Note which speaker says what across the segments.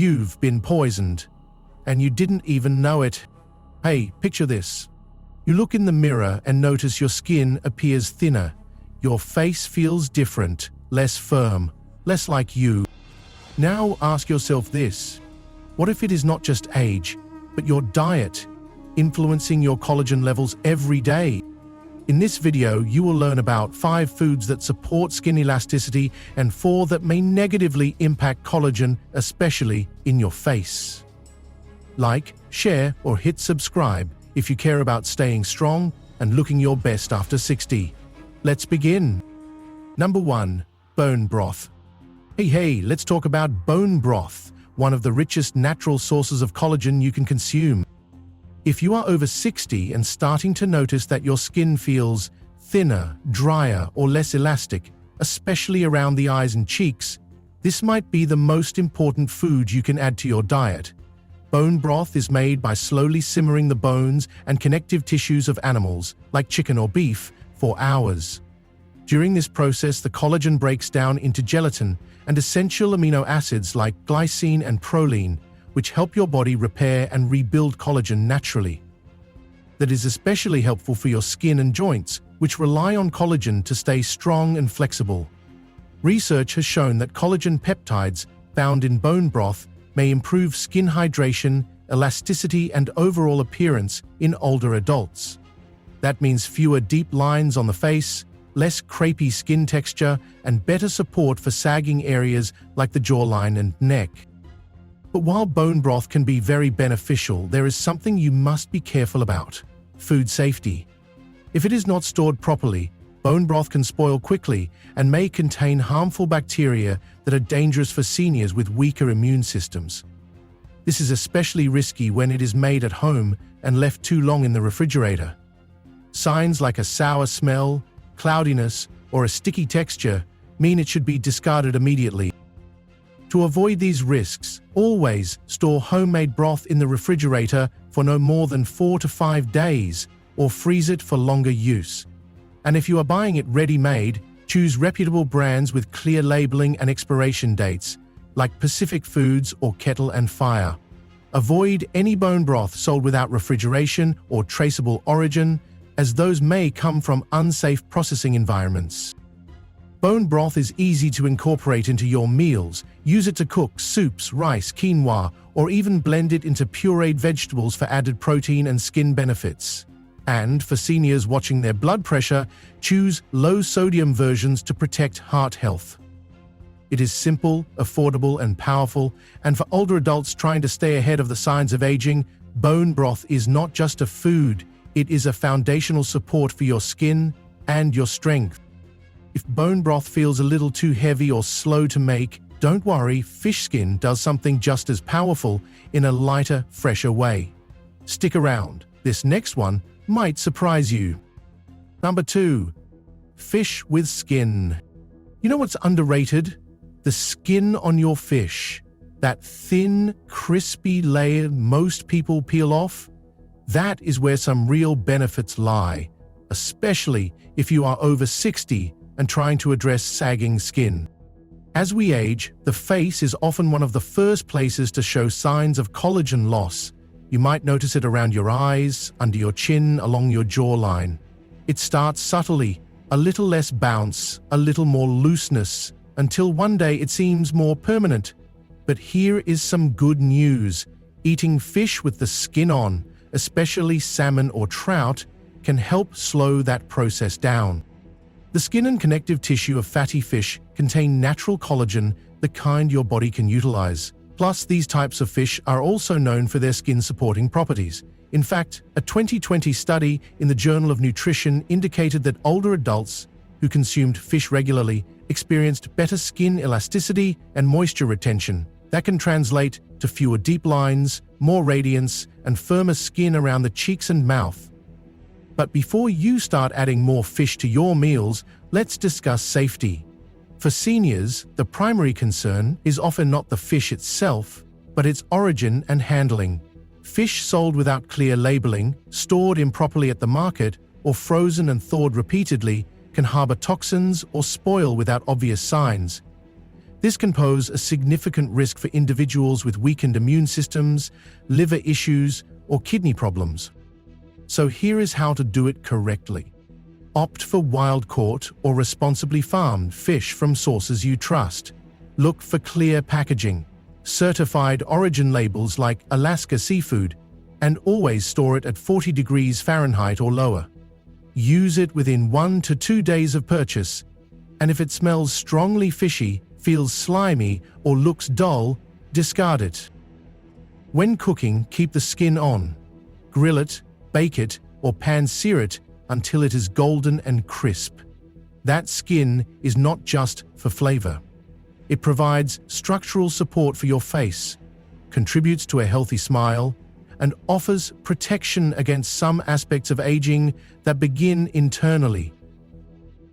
Speaker 1: You've been poisoned, and you didn't even know it. Hey, picture this. You look in the mirror and notice your skin appears thinner. Your face feels different, less firm, less like you. Now ask yourself this. What if it is not just age, but your diet, influencing your collagen levels every day? In this video, you will learn about 5 foods that support skin elasticity and 4 that may negatively impact collagen, especially in your face. Like, share, or hit subscribe if you care about staying strong and looking your best after 60. Let's begin. Number 1. Bone broth. Hey, let's talk about bone broth, one of the richest natural sources of collagen you can consume. If you are over 60 and starting to notice that your skin feels thinner, drier, or less elastic, especially around the eyes and cheeks, this might be the most important food you can add to your diet. Bone broth is made by slowly simmering the bones and connective tissues of animals, like chicken or beef, for hours. During this process, the collagen breaks down into gelatin and essential amino acids like glycine and proline, which help your body repair and rebuild collagen naturally. That is especially helpful for your skin and joints, which rely on collagen to stay strong and flexible. Research has shown that collagen peptides found in bone broth may improve skin hydration, elasticity, and overall appearance in older adults. That means fewer deep lines on the face, less crepey skin texture, and better support for sagging areas like the jawline and neck. But while bone broth can be very beneficial, there is something you must be careful about: food safety. If it is not stored properly, bone broth can spoil quickly and may contain harmful bacteria that are dangerous for seniors with weaker immune systems. This is especially risky when it is made at home and left too long in the refrigerator. Signs like a sour smell, cloudiness, or a sticky texture mean it should be discarded immediately. To avoid these risks, always store homemade broth in the refrigerator for no more than 4 to 5 days, or freeze it for longer use. And if you are buying it ready-made, choose reputable brands with clear labeling and expiration dates, like Pacific Foods or Kettle and Fire. Avoid any bone broth sold without refrigeration or traceable origin, as those may come from unsafe processing environments. Bone broth is easy to incorporate into your meals. Use it to cook soups, rice, quinoa, or even blend it into pureed vegetables for added protein and skin benefits. And for seniors watching their blood pressure, choose low-sodium versions to protect heart health. It is simple, affordable, and powerful, and for older adults trying to stay ahead of the signs of aging, bone broth is not just a food, it is a foundational support for your skin and your strength. If bone broth feels a little too heavy or slow to make, don't worry, fish skin does something just as powerful in a lighter, fresher way. Stick around, this next one might surprise you. Number 2. Fish with skin. You know what's underrated? The skin on your fish. That thin, crispy layer most people peel off? That is where some real benefits lie, especially if you are over 60 and trying to address sagging skin. As we age, the face is often one of the first places to show signs of collagen loss. You might notice it around your eyes, under your chin, along your jawline. It starts subtly, a little less bounce, a little more looseness, until one day it seems more permanent. But here is some good news. Eating fish with the skin on, especially salmon or trout, can help slow that process down. The skin and connective tissue of fatty fish contain natural collagen, the kind your body can utilize. Plus, these types of fish are also known for their skin-supporting properties. In fact, a 2020 study in the Journal of Nutrition indicated that older adults who consumed fish regularly experienced better skin elasticity and moisture retention. That can translate to fewer deep lines, more radiance, and firmer skin around the cheeks and mouth. But before you start adding more fish to your meals, let's discuss safety. For seniors, the primary concern is often not the fish itself, but its origin and handling. Fish sold without clear labeling, stored improperly at the market, or frozen and thawed repeatedly can harbor toxins or spoil without obvious signs. This can pose a significant risk for individuals with weakened immune systems, liver issues, or kidney problems. So here is how to do it correctly. Opt for wild-caught or responsibly farmed fish from sources you trust. Look for clear packaging, certified origin labels like Alaska Seafood, and always store it at 40 degrees Fahrenheit or lower. Use it within 1 to 2 days of purchase, and if it smells strongly fishy, feels slimy, or looks dull, discard it. When cooking, keep the skin on. Grill it, bake it, or pan-sear it until it is golden and crisp. That skin is not just for flavor. It provides structural support for your face, contributes to a healthy smile, and offers protection against some aspects of aging that begin internally.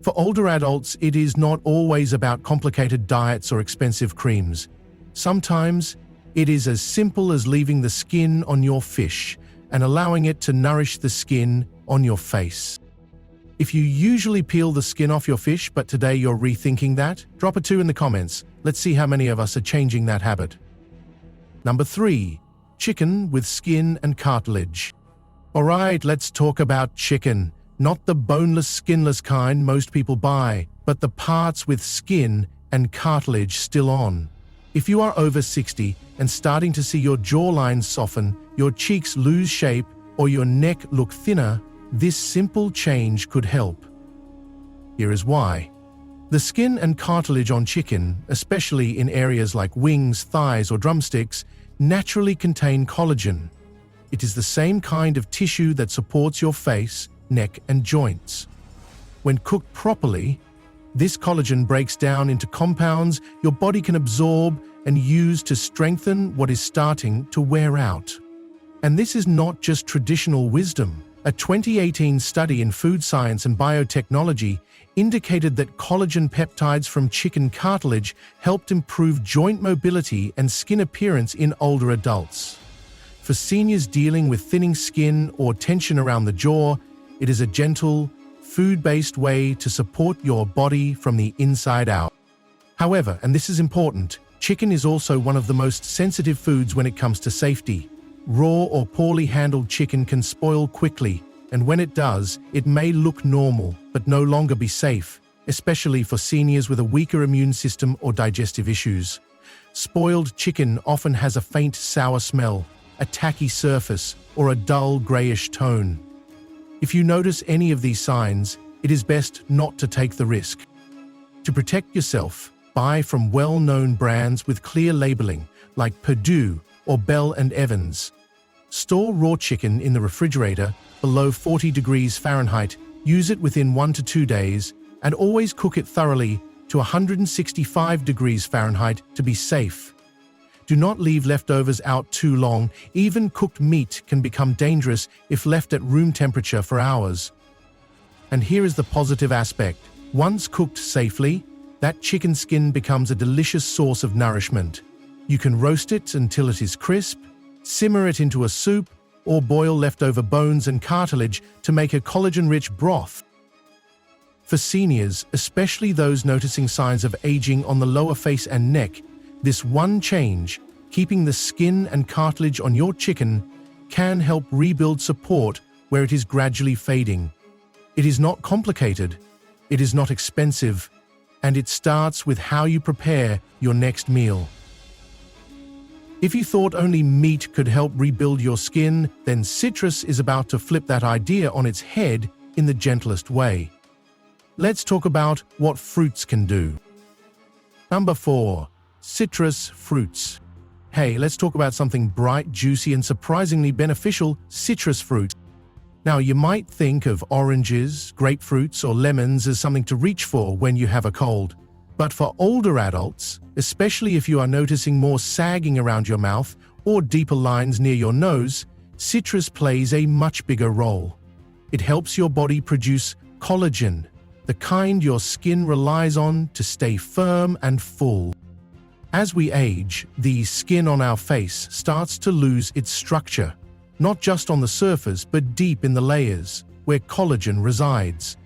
Speaker 1: For older adults, it is not always about complicated diets or expensive creams. Sometimes, it is as simple as leaving the skin on your fish and allowing it to nourish the skin on your face. If you usually peel the skin off your fish, but today you're rethinking that, drop a 2 in the comments. Let's see how many of us are changing that habit. Number 3. Chicken with skin and cartilage. Alright, let's talk about chicken. Not the boneless, skinless kind most people buy, but the parts with skin and cartilage still on. If you are over 60 and starting to see your jawline soften, your cheeks lose shape, or your neck look thinner, this simple change could help. Here is why. The skin and cartilage on chicken, especially in areas like wings, thighs, or drumsticks, naturally contain collagen. It is the same kind of tissue that supports your face, neck, and joints. When cooked properly, this collagen breaks down into compounds your body can absorb and use to strengthen what is starting to wear out. And this is not just traditional wisdom. A 2018 study in Food Science and Biotechnology indicated that collagen peptides from chicken cartilage helped improve joint mobility and skin appearance in older adults. For seniors dealing with thinning skin or tension around the jaw, it is a gentle, food-based way to support your body from the inside out. However, and this is important, chicken is also one of the most sensitive foods when it comes to safety. Raw or poorly handled chicken can spoil quickly, and when it does, it may look normal, but no longer be safe, especially for seniors with a weaker immune system or digestive issues. Spoiled chicken often has a faint sour smell, a tacky surface, or a dull grayish tone. If you notice any of these signs, it is best not to take the risk. To protect yourself, buy from well-known brands with clear labeling, like Perdue or Bell & Evans. Store raw chicken in the refrigerator below 40 degrees Fahrenheit, use it within 1 to 2 days, and always cook it thoroughly to 165 degrees Fahrenheit to be safe. Do not leave leftovers out too long. Even cooked meat can become dangerous if left at room temperature for hours. And here is the positive aspect. Once cooked safely, that chicken skin becomes a delicious source of nourishment. You can roast it until it is crisp, simmer it into a soup, or boil leftover bones and cartilage to make a collagen-rich broth. For seniors, especially those noticing signs of aging on the lower face and neck, this one change, keeping the skin and cartilage on your chicken, can help rebuild support where it is gradually fading. It is not complicated, it is not expensive, and it starts with how you prepare your next meal. If you thought only meat could help rebuild your skin, then citrus is about to flip that idea on its head in the gentlest way. Let's talk about what fruits can do. Number 4. Citrus fruits. Hey, let's talk about something bright, juicy, and surprisingly beneficial: citrus fruit. Now, you might think of oranges, grapefruits, or lemons as something to reach for when you have a cold. But for older adults, especially if you are noticing more sagging around your mouth or deeper lines near your nose, citrus plays a much bigger role. It helps your body produce collagen, the kind your skin relies on to stay firm and full. As we age, the skin on our face starts to lose its structure, not just on the surface but deep in the layers, where collagen resides.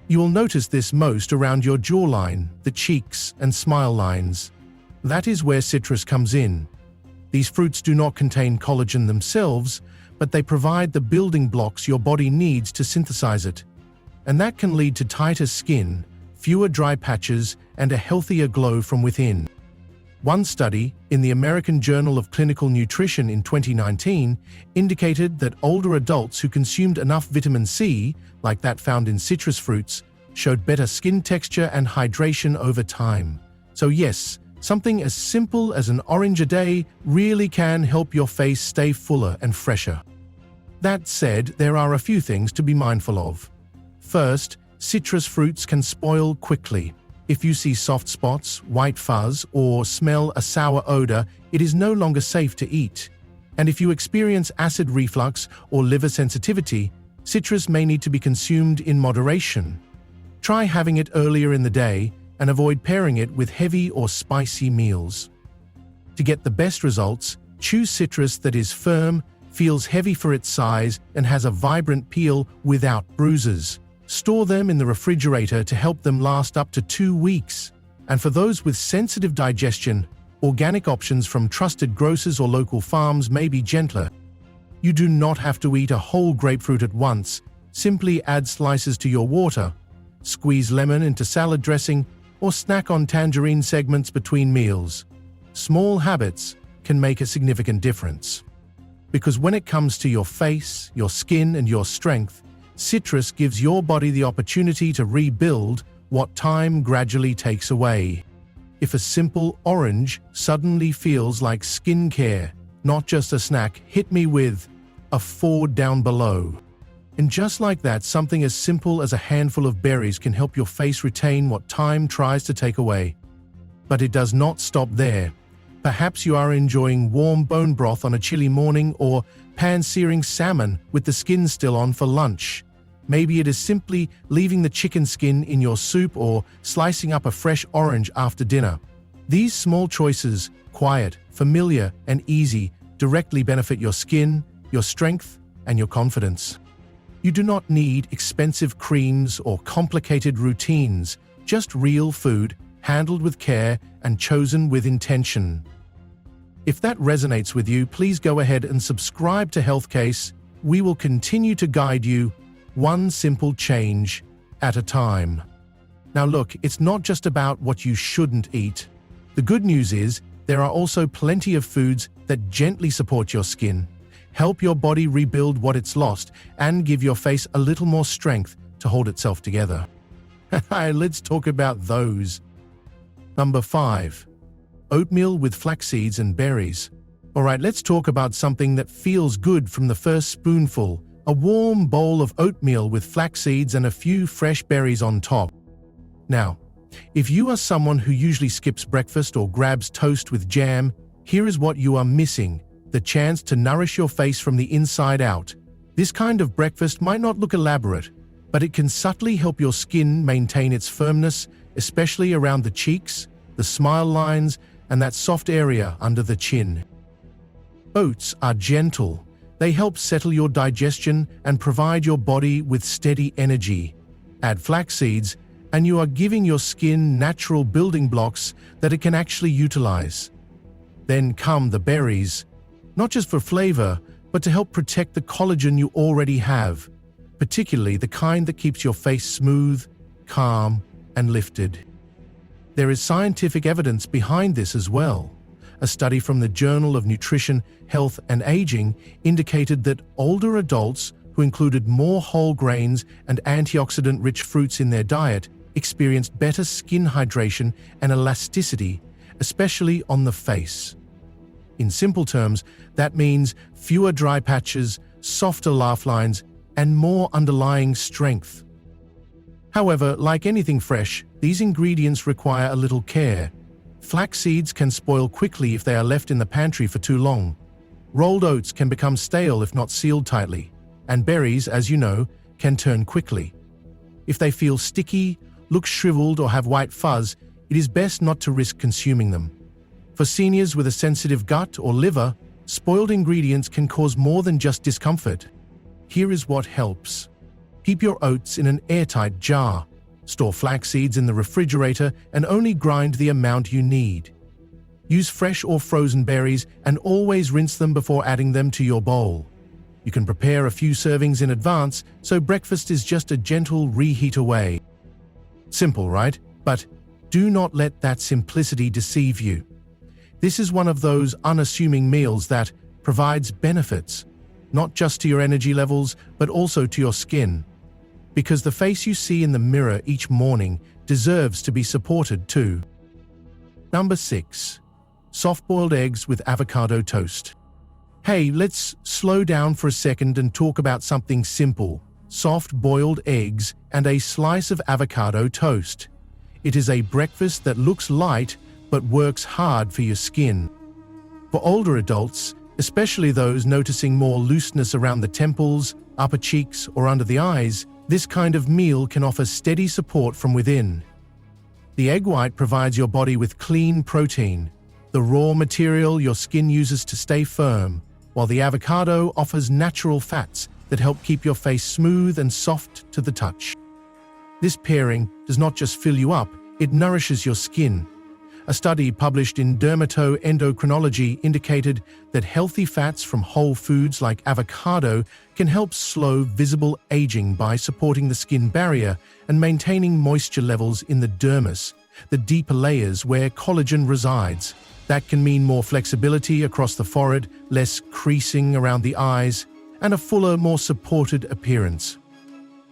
Speaker 1: You will notice this most around your jawline, the cheeks, and smile lines. That is where citrus comes in. These fruits do not contain collagen themselves, but they provide the building blocks your body needs to synthesize it. And that can lead to tighter skin, fewer dry patches, and a healthier glow from within. One study, in the American Journal of Clinical Nutrition in 2019, indicated that older adults who consumed enough vitamin C, like that found in citrus fruits, showed better skin texture and hydration over time. So yes, something as simple as an orange a day really can help your face stay fuller and fresher. That said, there are a few things to be mindful of. First, citrus fruits can spoil quickly. If you see soft spots, white fuzz, or smell a sour odor, it is no longer safe to eat. And if you experience acid reflux or liver sensitivity, citrus may need to be consumed in moderation. Try having it earlier in the day and avoid pairing it with heavy or spicy meals. To get the best results, choose citrus that is firm, feels heavy for its size, and has a vibrant peel without bruises. Store them in the refrigerator to help them last up to 2 weeks. And for those with sensitive digestion, organic options from trusted grocers or local farms may be gentler. You do not have to eat a whole grapefruit at once. Simply add slices to your water, squeeze lemon into salad dressing, or snack on tangerine segments between meals. Small habits can make a significant difference. Because when it comes to your face, your skin, and your strength, citrus gives your body the opportunity to rebuild what time gradually takes away. If a simple orange suddenly feels like skincare, not just a snack, hit me with a 4 down below. And just like that, something as simple as a handful of berries can help your face retain what time tries to take away. But it does not stop there. Perhaps you are enjoying warm bone broth on a chilly morning, or pan-searing salmon with the skin still on for lunch. Maybe it is simply leaving the chicken skin in your soup or slicing up a fresh orange after dinner. These small choices, quiet, familiar, and easy, directly benefit your skin, your strength, and your confidence. You do not need expensive creams or complicated routines, just real food, handled with care and chosen with intention. If that resonates with you, please go ahead and subscribe to Healthcase. We will continue to guide you, one simple change at a time. Now look, it's not just about what you shouldn't eat. The good news is, there are also plenty of foods that gently support your skin, help your body rebuild what it's lost, and give your face a little more strength to hold itself together. Let's talk about those. Number 5. Oatmeal with flax seeds and berries. Alright, let's talk about something that feels good from the first spoonful. A warm bowl of oatmeal with flax seeds and a few fresh berries on top. Now, if you are someone who usually skips breakfast or grabs toast with jam, here is what you are missing: the chance to nourish your face from the inside out. This kind of breakfast might not look elaborate, but it can subtly help your skin maintain its firmness, especially around the cheeks, the smile lines, and that soft area under the chin. Oats are gentle. They help settle your digestion and provide your body with steady energy. Add flax seeds, and you are giving your skin natural building blocks that it can actually utilize. Then come the berries, not just for flavor, but to help protect the collagen you already have, particularly the kind that keeps your face smooth, calm, and lifted. There is scientific evidence behind this as well. A study from the Journal of Nutrition, Health, and Aging indicated that older adults who included more whole grains and antioxidant-rich fruits in their diet experienced better skin hydration and elasticity, especially on the face. In simple terms, that means fewer dry patches, softer laugh lines, and more underlying strength. However, like anything fresh, these ingredients require a little care. Flax seeds can spoil quickly if they are left in the pantry for too long. Rolled oats can become stale if not sealed tightly, and berries, as you know, can turn quickly. If they feel sticky, look shriveled, or have white fuzz, it is best not to risk consuming them. For seniors with a sensitive gut or liver, spoiled ingredients can cause more than just discomfort. Here is what helps. Keep your oats in an airtight jar. Store flax seeds in the refrigerator and only grind the amount you need. Use fresh or frozen berries and always rinse them before adding them to your bowl. You can prepare a few servings in advance, so breakfast is just a gentle reheat away. Simple, right? But do not let that simplicity deceive you. This is one of those unassuming meals that provides benefits, not just to your energy levels, but also to your skin. Because the face you see in the mirror each morning deserves to be supported too. Number 6. Soft-boiled eggs with avocado toast. Hey, let's slow down for a second and talk about something simple: soft-boiled eggs and a slice of avocado toast. It is a breakfast that looks light but works hard for your skin. For older adults, especially those noticing more looseness around the temples, upper cheeks, or under the eyes, this kind of meal can offer steady support from within. The egg white provides your body with clean protein, the raw material your skin uses to stay firm, while the avocado offers natural fats that help keep your face smooth and soft to the touch. This pairing does not just fill you up, it nourishes your skin. A study published in Dermatoendocrinology indicated that healthy fats from whole foods like avocado can help slow visible aging by supporting the skin barrier and maintaining moisture levels in the dermis, the deeper layers where collagen resides. That can mean more flexibility across the forehead, less creasing around the eyes, and a fuller, more supported appearance.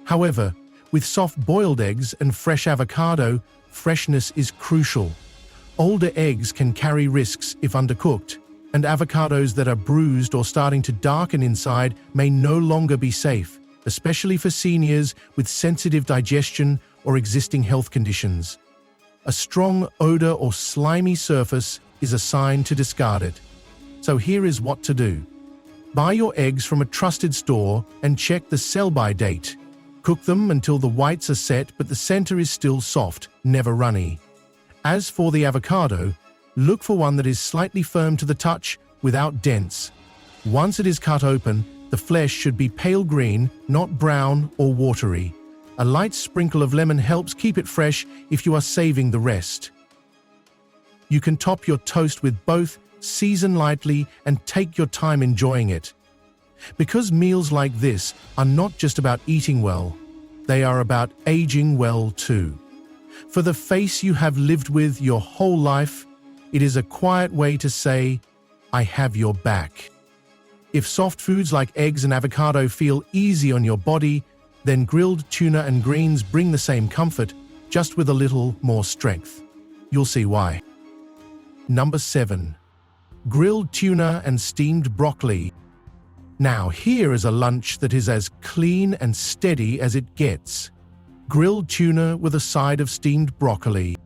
Speaker 1: However, with soft-boiled eggs and fresh avocado, freshness is crucial. Older eggs can carry risks if undercooked, and avocados that are bruised or starting to darken inside may no longer be safe, especially for seniors with sensitive digestion or existing health conditions. A strong odor or slimy surface is a sign to discard it. So here is what to do. Buy your eggs from a trusted store and check the sell-by date. Cook them until the whites are set but the center is still soft, never runny. As for the avocado, look for one that is slightly firm to the touch without dents. Once it is cut open, the flesh should be pale green, not brown or watery. A light sprinkle of lemon helps keep it fresh if you are saving the rest. You can top your toast with both, season lightly, and take your time enjoying it. Because meals like this are not just about eating well, they are about aging well too. For the face you have lived with your whole life, it is a quiet way to say, I have your back. If soft foods like eggs and avocado feel easy on your body, then grilled tuna and greens bring the same comfort, just with a little more strength. You'll see why. Number 7. Grilled tuna and steamed broccoli. Now here is a lunch that is as clean and steady as it gets. Grilled tuna with a side of steamed broccoli.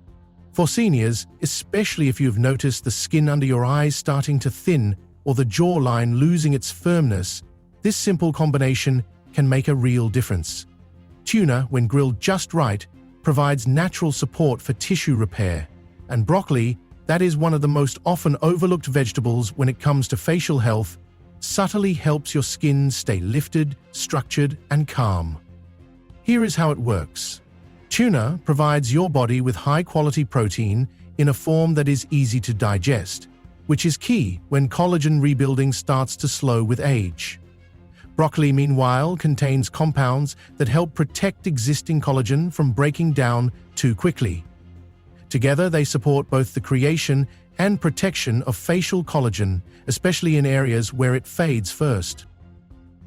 Speaker 1: For seniors, especially if you've noticed the skin under your eyes starting to thin or the jawline losing its firmness, this simple combination can make a real difference. Tuna, when grilled just right, provides natural support for tissue repair, and broccoli, that is one of the most often overlooked vegetables when it comes to facial health, subtly helps your skin stay lifted, structured, and calm. Here is how it works. Tuna provides your body with high-quality protein in a form that is easy to digest, which is key when collagen rebuilding starts to slow with age. Broccoli, meanwhile, contains compounds that help protect existing collagen from breaking down too quickly. Together, they support both the creation and protection of facial collagen, especially in areas where it fades first.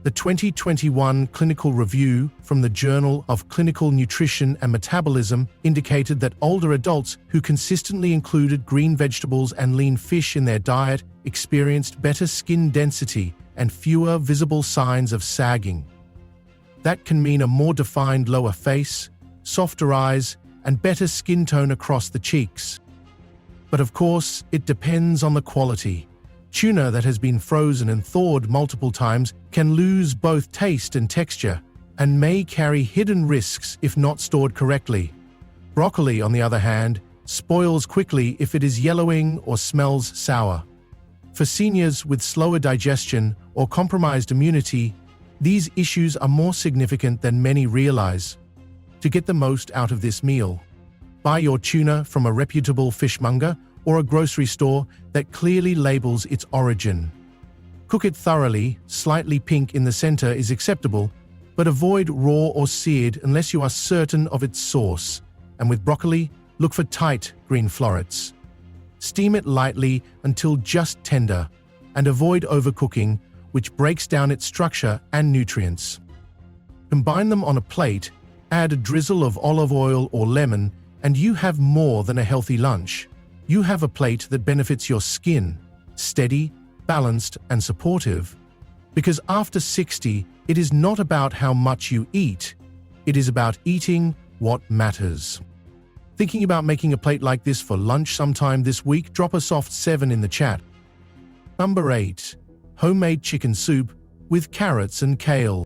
Speaker 1: The 2021 clinical review from the Journal of Clinical Nutrition and Metabolism indicated that older adults who consistently included green vegetables and lean fish in their diet experienced better skin density and fewer visible signs of sagging. That can mean a more defined lower face, softer eyes, and better skin tone across the cheeks. But of course, it depends on the quality. Tuna that has been frozen and thawed multiple times can lose both taste and texture, and may carry hidden risks if not stored correctly. Broccoli, on the other hand, spoils quickly if it is yellowing or smells sour. For seniors with slower digestion or compromised immunity, these issues are more significant than many realize. To get the most out of this meal, buy your tuna from a reputable fishmonger or a grocery store that clearly labels its origin. Cook it thoroughly, slightly pink in the center is acceptable, but avoid raw or seared unless you are certain of its source. And with broccoli, look for tight green florets. Steam it lightly until just tender, and avoid overcooking, which breaks down its structure and nutrients. Combine them on a plate, add a drizzle of olive oil or lemon, and you have more than a healthy lunch. You have a plate that benefits your skin, steady, balanced, and supportive. Because after 60, it is not about how much you eat, it is about eating what matters. Thinking about making a plate like this for lunch sometime this week? Drop a soft 7 in the chat. Number 8. Homemade chicken soup with carrots and kale.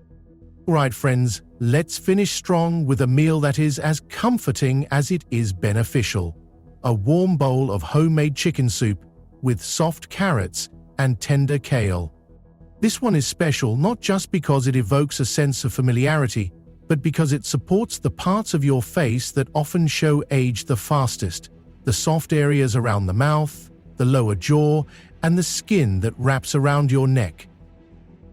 Speaker 1: Alright friends, let's finish strong with a meal that is as comforting as it is beneficial. A warm bowl of homemade chicken soup with soft carrots and tender kale. This one is special not just because it evokes a sense of familiarity, but because it supports the parts of your face that often show age the fastest, the soft areas around the mouth, the lower jaw, and the skin that wraps around your neck.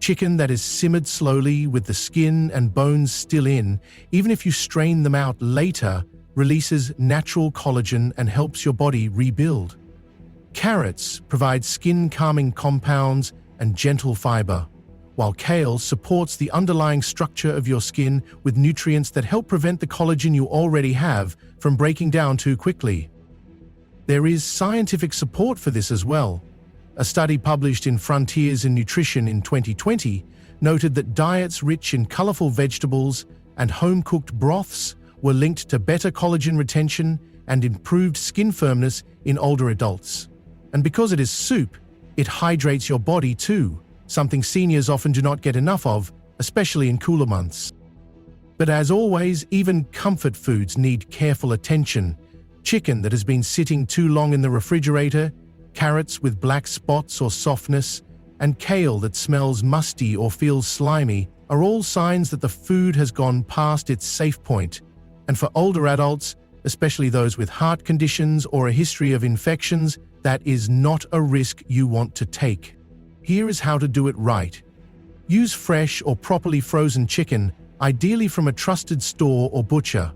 Speaker 1: Chicken that is simmered slowly with the skin and bones still in, even if you strain them out later, releases natural collagen and helps your body rebuild. Carrots provide skin-calming compounds and gentle fiber, while kale supports the underlying structure of your skin with nutrients that help prevent the collagen you already have from breaking down too quickly. There is scientific support for this as well. A study published in Frontiers in Nutrition in 2020 noted that diets rich in colorful vegetables and home-cooked broths were linked to better collagen retention and improved skin firmness in older adults. And because it is soup, it hydrates your body too, something seniors often do not get enough of, especially in cooler months. But as always, even comfort foods need careful attention. Chicken that has been sitting too long in the refrigerator, carrots with black spots or softness, and kale that smells musty or feels slimy are all signs that the food has gone past its safe point. And for older adults, especially those with heart conditions or a history of infections, that is not a risk you want to take. Here is how to do it right. Use fresh or properly frozen chicken, ideally from a trusted store or butcher.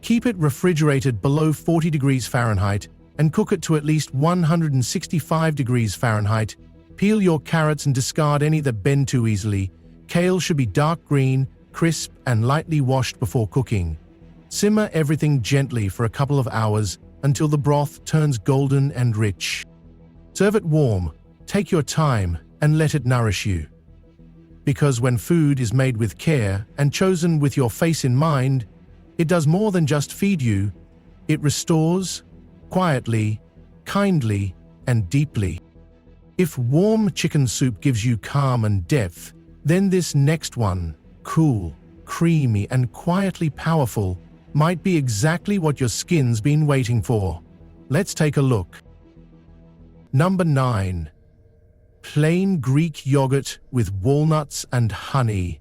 Speaker 1: Keep it refrigerated below 40 degrees Fahrenheit and cook it to at least 165 degrees Fahrenheit. Peel your carrots and discard any that bend too easily. Kale should be dark green, crisp, and lightly washed before cooking. Simmer everything gently for a couple of hours until the broth turns golden and rich. Serve it warm, take your time, and let it nourish you. Because when food is made with care and chosen with your face in mind, it does more than just feed you, it restores, quietly, kindly, and deeply. If warm chicken soup gives you calm and depth, then this next one, cool, creamy, and quietly powerful, might be exactly what your skin's been waiting for. Let's take a look. Number 9. Plain Greek yogurt with walnuts and honey.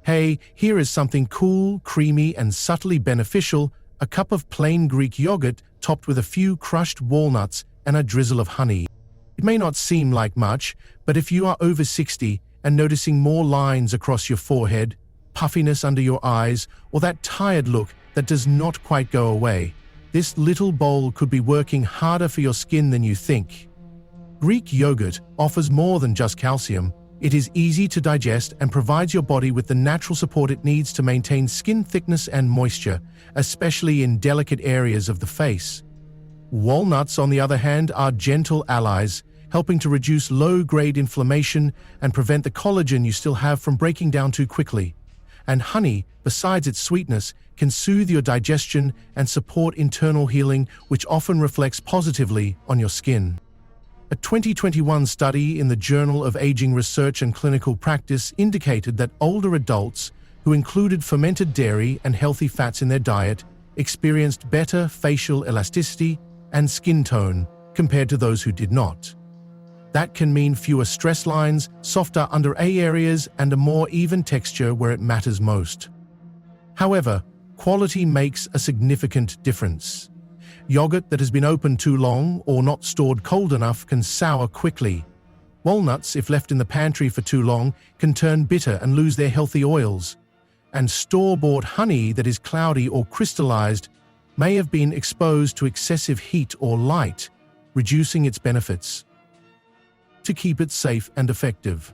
Speaker 1: Hey, here is something cool, creamy, and subtly beneficial: a cup of plain Greek yogurt topped with a few crushed walnuts and a drizzle of honey. It may not seem like much, but if you are over 60 and noticing more lines across your forehead, puffiness under your eyes, or that tired look that does not quite go away, this little bowl could be working harder for your skin than you think. Greek yogurt offers more than just calcium. It is easy to digest and provides your body with the natural support it needs to maintain skin thickness and moisture, especially in delicate areas of the face. Walnuts, on the other hand, are gentle allies, helping to reduce low-grade inflammation and prevent the collagen you still have from breaking down too quickly. And honey, besides its sweetness, can soothe your digestion and support internal healing, which often reflects positively on your skin. A 2021 study in the Journal of Aging Research and Clinical Practice indicated that older adults who included fermented dairy and healthy fats in their diet experienced better facial elasticity and skin tone compared to those who did not. That can mean fewer stress lines, softer under eye areas, and a more even texture where it matters most. However, quality makes a significant difference. Yogurt that has been opened too long or not stored cold enough can sour quickly. Walnuts, if left in the pantry for too long, can turn bitter and lose their healthy oils. And store-bought honey that is cloudy or crystallized may have been exposed to excessive heat or light, reducing its benefits. To keep it safe and effective,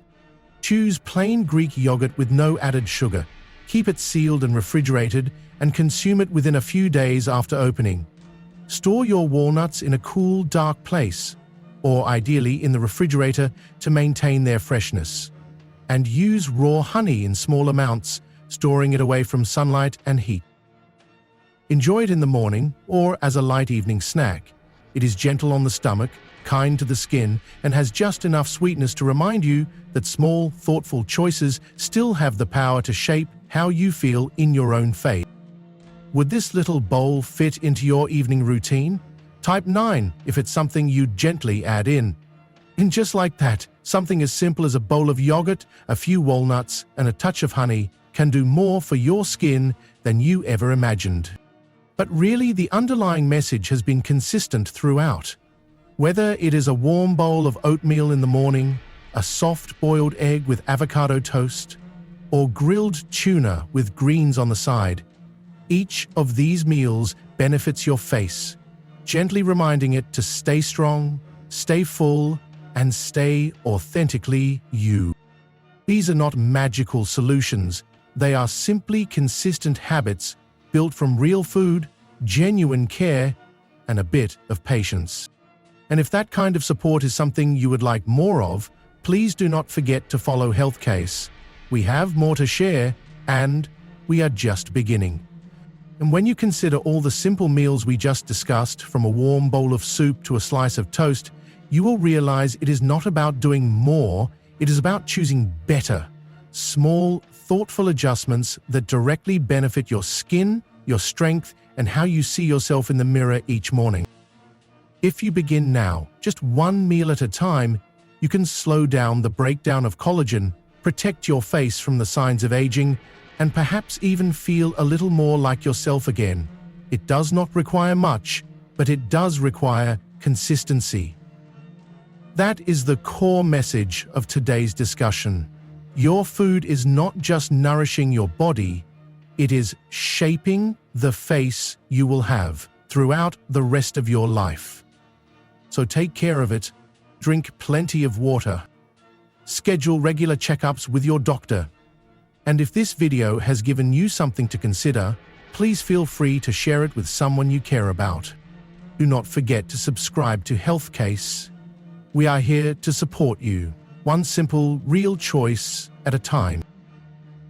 Speaker 1: choose plain Greek yogurt with no added sugar. Keep it sealed and refrigerated and consume it within a few days after opening. Store your walnuts in a cool, dark place, or ideally in the refrigerator to maintain their freshness. And use raw honey in small amounts, storing it away from sunlight and heat. Enjoy it in the morning or as a light evening snack. It is gentle on the stomach, kind to the skin, and has just enough sweetness to remind you that small, thoughtful choices still have the power to shape how you feel in your own fate. Would this little bowl fit into your evening routine? Type 9 if it's something you'd gently add in. And just like that, something as simple as a bowl of yogurt, a few walnuts, and a touch of honey can do more for your skin than you ever imagined. But really, the underlying message has been consistent throughout. Whether it is a warm bowl of oatmeal in the morning, a soft boiled egg with avocado toast, or grilled tuna with greens on the side, each of these meals benefits your face, gently reminding it to stay strong, stay full, and stay authentically you. These are not magical solutions. They are simply consistent habits built from real food, genuine care, and a bit of patience. And if that kind of support is something you would like more of, please do not forget to follow Healthcase. We have more to share, and we are just beginning. And when you consider all the simple meals we just discussed, from a warm bowl of soup to a slice of toast, you will realize it is not about doing more, it is about choosing better. Small, thoughtful adjustments that directly benefit your skin, your strength, and how you see yourself in the mirror each morning. If you begin now, just one meal at a time, you can slow down the breakdown of collagen, protect your face from the signs of aging, and perhaps even feel a little more like yourself again. It does not require much, but it does require consistency. That is the core message of today's discussion. Your food is not just nourishing your body, it is shaping the face you will have throughout the rest of your life. So take care of it, drink plenty of water, schedule regular checkups with your doctor. And if this video has given you something to consider, please feel free to share it with someone you care about. Do not forget to subscribe to Healthcase. We are here to support you, one simple, real choice at a time.